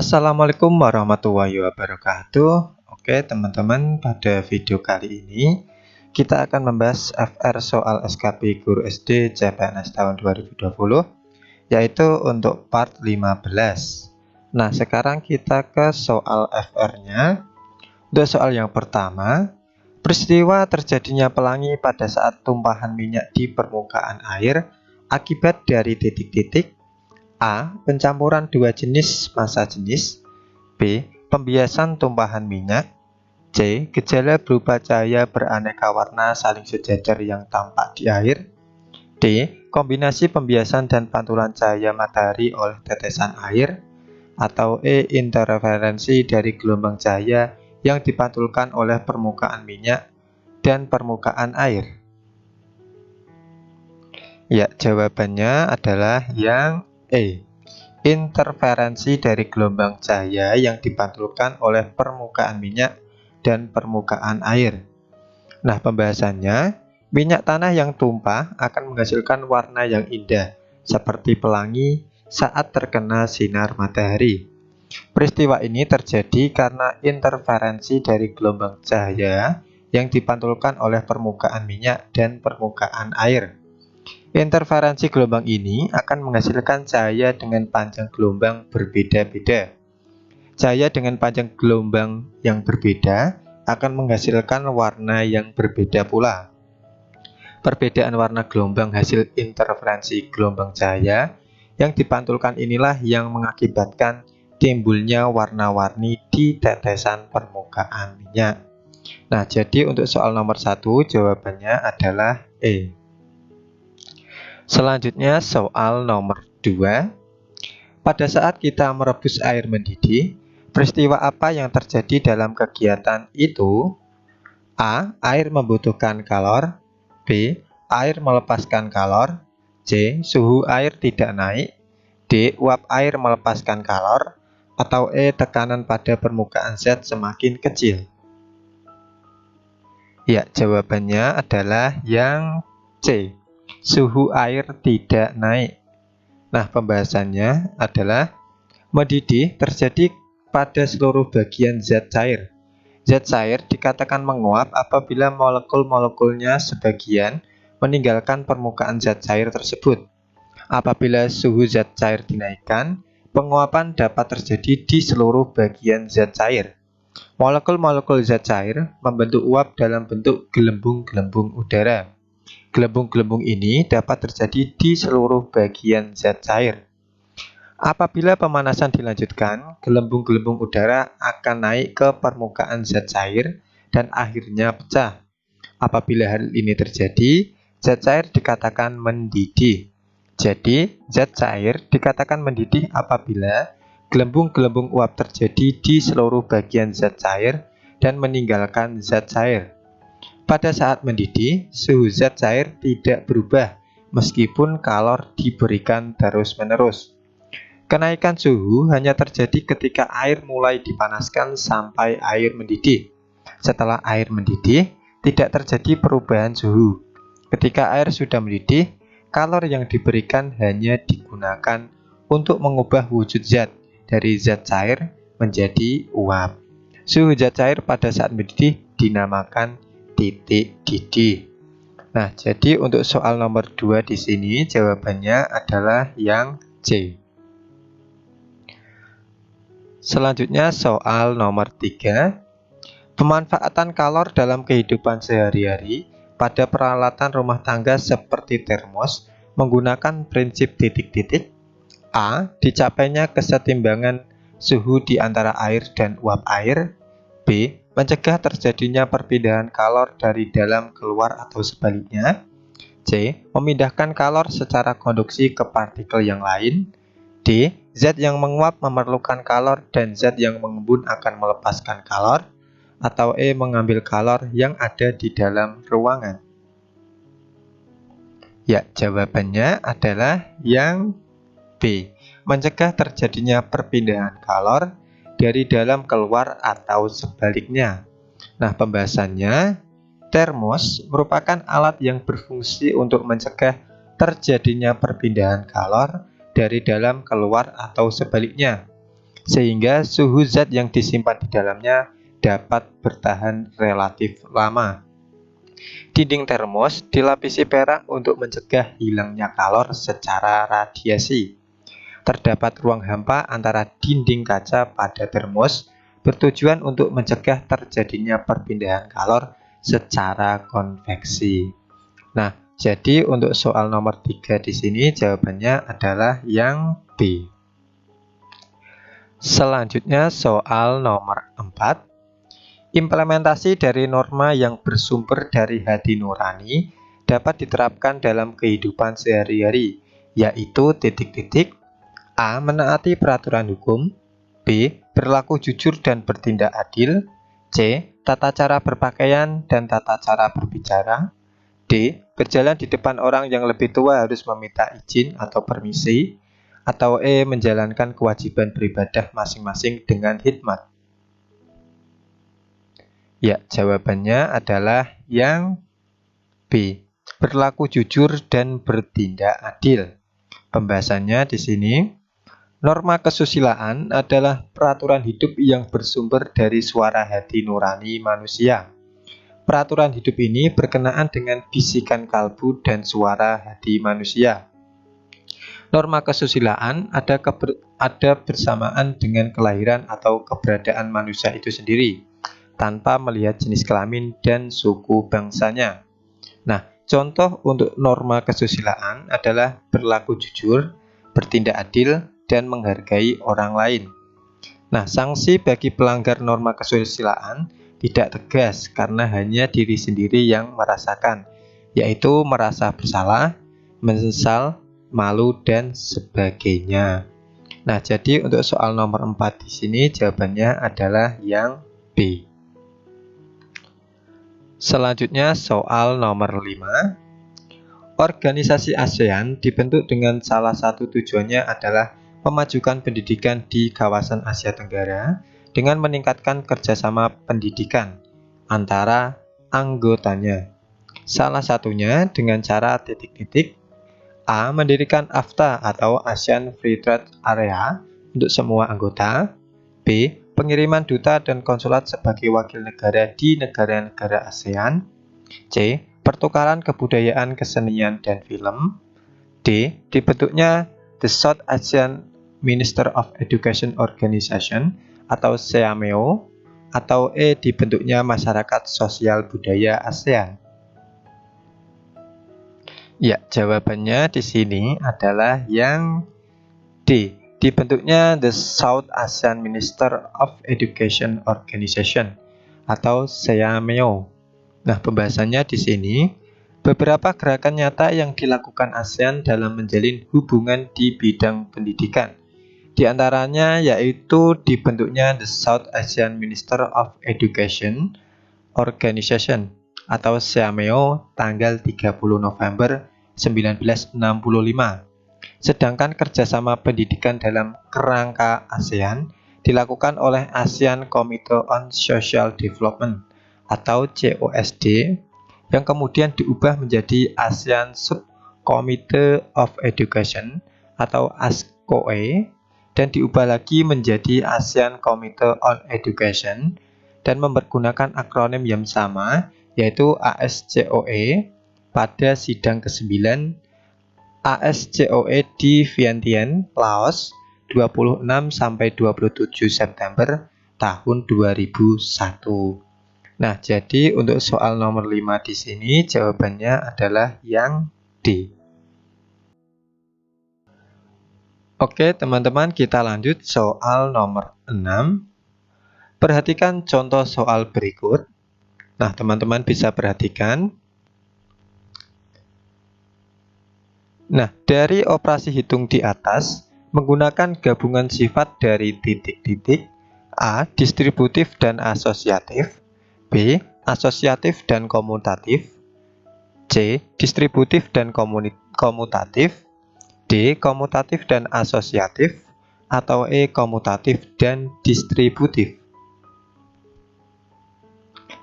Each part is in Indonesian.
Assalamualaikum warahmatullahi wabarakatuh. Oke teman-teman, pada video kali ini kita akan membahas FR soal SKP Guru SD CPNS tahun 2020, yaitu untuk part 15. Nah, sekarang kita ke soal FR-nya. Untuk soal yang pertama, peristiwa terjadinya pelangi pada saat tumpahan minyak di permukaan air akibat dari titik-titik. A. Pencampuran dua jenis massa jenis. B. Pembiasan tumpahan minyak. C. Gejala berupa cahaya beraneka warna saling sejajar yang tampak di air. D. Kombinasi pembiasan dan pantulan cahaya matahari oleh tetesan air. Atau E. Interferensi dari gelombang cahaya yang dipantulkan oleh permukaan minyak dan permukaan air. Ya, jawabannya adalah yang E. Interferensi dari gelombang cahaya yang dipantulkan oleh permukaan minyak dan permukaan air. Nah, pembahasannya, minyak tanah yang tumpah akan menghasilkan warna yang indah, seperti pelangi saat terkena sinar matahari. Peristiwa ini terjadi karena interferensi dari gelombang cahaya yang dipantulkan oleh permukaan minyak dan permukaan air. Interferensi gelombang ini akan menghasilkan cahaya dengan panjang gelombang berbeda-beda. Cahaya dengan panjang gelombang yang berbeda akan menghasilkan warna yang berbeda pula. Perbedaan warna gelombang hasil interferensi gelombang cahaya yang dipantulkan inilah yang mengakibatkan timbulnya warna-warni di tetesan permukaan minyak. Nah, jadi untuk soal nomor 1 jawabannya adalah E. Selanjutnya soal nomor 2. Pada saat kita merebus air mendidih, peristiwa apa yang terjadi dalam kegiatan itu? A. Air membutuhkan kalor. B. Air melepaskan kalor. C. Suhu air tidak naik. D. Uap air melepaskan kalor. Atau E. Tekanan pada permukaan zat semakin kecil. Ya, jawabannya adalah yang C. Suhu air tidak naik. Nah, pembahasannya adalah mendidih terjadi pada seluruh bagian zat cair. Zat cair dikatakan menguap apabila molekul-molekulnya sebagian meninggalkan permukaan zat cair tersebut. Apabila suhu zat cair dinaikkan, penguapan dapat terjadi di seluruh bagian zat cair. Molekul-molekul zat cair membentuk uap dalam bentuk gelembung-gelembung udara. Gelembung-gelembung ini dapat terjadi di seluruh bagian zat cair. Apabila pemanasan dilanjutkan, gelembung-gelembung udara akan naik ke permukaan zat cair dan akhirnya pecah. Apabila hal ini terjadi, zat cair dikatakan mendidih. Jadi, zat cair dikatakan mendidih apabila gelembung-gelembung uap terjadi di seluruh bagian zat cair dan meninggalkan zat cair. Pada saat mendidih, suhu zat cair tidak berubah meskipun kalor diberikan terus-menerus. Kenaikan suhu hanya terjadi ketika air mulai dipanaskan sampai air mendidih. Setelah air mendidih, tidak terjadi perubahan suhu. Ketika air sudah mendidih, kalor yang diberikan hanya digunakan untuk mengubah wujud zat dari zat cair menjadi uap. Suhu zat cair pada saat mendidih dinamakan titik didih. Nah, jadi untuk soal nomor 2 di sini jawabannya adalah yang C. Selanjutnya soal nomor 3. Pemanfaatan kalor dalam kehidupan sehari-hari pada peralatan rumah tangga seperti termos menggunakan prinsip titik-titik. A. Dicapainya kesetimbangan suhu di antara air dan uap air. B. Mencegah terjadinya perpindahan kalor dari dalam keluar atau sebaliknya. C. Memindahkan kalor secara konduksi ke partikel yang lain. D. Zat yang menguap memerlukan kalor dan zat yang mengembun akan melepaskan kalor. Atau E. Mengambil kalor yang ada di dalam ruangan. Ya, jawabannya adalah yang B. Mencegah terjadinya perpindahan kalor dari dalam keluar atau sebaliknya. Nah, pembahasannya, termos merupakan alat yang berfungsi untuk mencegah terjadinya perpindahan kalor dari dalam keluar atau sebaliknya. sehingga suhu zat yang disimpan di dalamnya dapat bertahan relatif lama. Dinding termos dilapisi perak untuk mencegah hilangnya kalor secara radiasi. Terdapat ruang hampa antara dinding kaca pada termos bertujuan untuk mencegah terjadinya perpindahan kalor secara konveksi. Nah, jadi untuk soal nomor 3 di sini jawabannya adalah yang B. Selanjutnya soal nomor 4. Implementasi dari norma yang bersumber dari hati nurani dapat diterapkan dalam kehidupan sehari-hari, yaitu titik-titik A. Menaati peraturan hukum, B. Berlaku jujur dan bertindak adil, C. Tata cara berpakaian dan tata cara berbicara, D. Berjalan di depan orang yang lebih tua harus meminta izin atau permisi, atau E. Menjalankan kewajiban beribadah masing-masing dengan hikmat. Ya, jawabannya adalah yang B. Berlaku jujur dan bertindak adil. Pembahasannya di sini, norma kesusilaan adalah peraturan hidup yang bersumber dari suara hati nurani manusia. Peraturan hidup ini berkenaan dengan bisikan kalbu dan suara hati manusia. Norma kesusilaan ada bersamaan dengan kelahiran atau keberadaan manusia itu sendiri, tanpa melihat jenis kelamin dan suku bangsanya. Nah, contoh untuk norma kesusilaan adalah berlaku jujur, bertindak adil, dan menghargai orang lain. Nah, sanksi bagi pelanggar norma kesusilaan tidak tegas karena hanya diri sendiri yang merasakan, yaitu merasa bersalah, menyesal, malu, dan sebagainya. Nah, jadi untuk soal nomor 4 di sini jawabannya adalah yang B. Selanjutnya soal nomor 5. Organisasi ASEAN dibentuk dengan salah satu tujuannya adalah memajukan pendidikan di kawasan Asia Tenggara dengan meningkatkan kerjasama pendidikan antara anggotanya. Salah satunya dengan cara titik-titik A. Mendirikan AFTA atau ASEAN Free Trade Area untuk semua anggota, B. Pengiriman duta dan konsulat sebagai wakil negara di negara-negara ASEAN, C. Pertukaran kebudayaan, kesenian, dan film, D. Dibentuknya The South Asian Minister of Education Organization atau SEAMEO, atau E. Dibentuknya Masyarakat Sosial Budaya ASEAN. Ya, jawabannya di sini adalah yang D. Dibentuknya The South Asian Minister of Education Organization atau SEAMEO. Nah, pembahasannya di sini, beberapa gerakan nyata yang dilakukan ASEAN dalam menjalin hubungan di bidang pendidikan. Di antaranya yaitu dibentuknya The South Asian Minister of Education Organization atau SEAMEO tanggal 30 November 1965. Sedangkan kerjasama pendidikan dalam kerangka ASEAN dilakukan oleh ASEAN Committee on Social Development atau COSD yang kemudian diubah menjadi ASEAN Subcommittee of Education atau ASCOE dan diubah lagi menjadi ASEAN Committee on Education dan mempergunakan akronim yang sama yaitu ASCOE pada sidang ke-9 ASCOE di Vientiane, Laos 26-27 September tahun 2001. Nah, jadi untuk soal nomor 5 di sini jawabannya adalah yang D. Oke, teman-teman, kita lanjut soal nomor 6. Perhatikan contoh soal berikut. Nah, teman-teman bisa perhatikan. Nah, dari operasi hitung di atas, menggunakan gabungan sifat dari titik-titik A. Distributif dan asosiatif, B. Asosiatif dan komutatif, C. Distributif dan komutatif, D. Komutatif dan asosiatif, atau E. Komutatif dan distributif.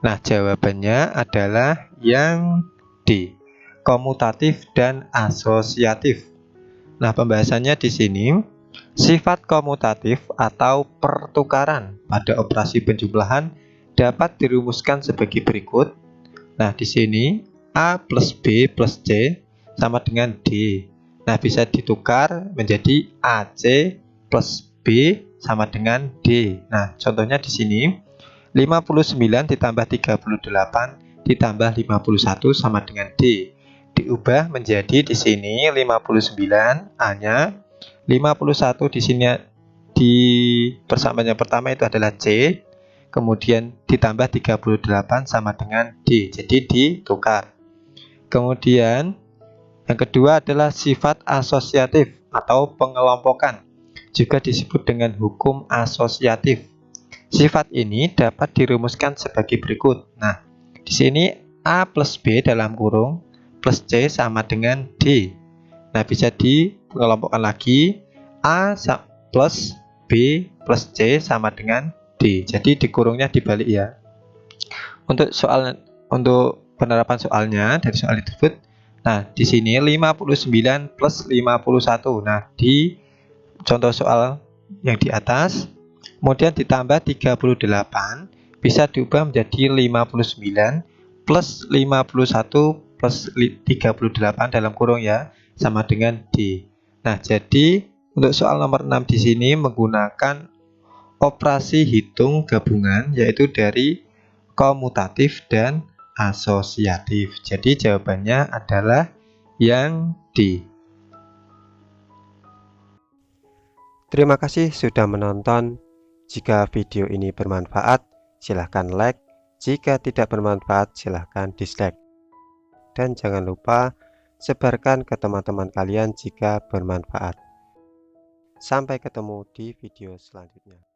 Nah, jawabannya adalah yang D. Komutatif dan asosiatif. Nah, pembahasannya di sini, Sifat komutatif atau pertukaran pada operasi penjumlahan dapat dirumuskan sebagai berikut. Nah, di sini A plus B plus C sama dengan D. Nah, bisa ditukar menjadi AC plus B sama dengan D. Nah, contohnya di sini 59 ditambah 38 ditambah 51 sama dengan D. Diubah menjadi di sini 59 A-nya, 51 di sini di persamaan yang pertama itu adalah C, kemudian ditambah 38 sama dengan D. Jadi ditukar. Kemudian yang kedua adalah sifat asosiatif atau pengelompokan, juga disebut dengan hukum asosiatif. Sifat ini dapat dirumuskan sebagai berikut. Nah, di sini A plus B dalam kurung plus C sama dengan D. Nah, bisa dikelompokkan lagi. A plus B plus C sama dengan D. Jadi dikurungnya dibalik ya. Untuk penerapan soalnya dari soal tersebut. Nah, di sini 59 plus 51. Nah, di contoh soal yang di atas, kemudian ditambah 38 bisa diubah menjadi 59 plus 51 plus 38 dalam kurung ya, sama dengan D. Nah, jadi untuk soal nomor 6 di sini menggunakan operasi hitung gabungan, yaitu dari komutatif dan asosiatif. Jadi jawabannya adalah yang D. Terima kasih sudah menonton. Jika video ini bermanfaat, silahkan like. Jika tidak bermanfaat, silahkan dislike. Dan jangan lupa sebarkan ke teman-teman kalian jika bermanfaat. Sampai ketemu di video selanjutnya.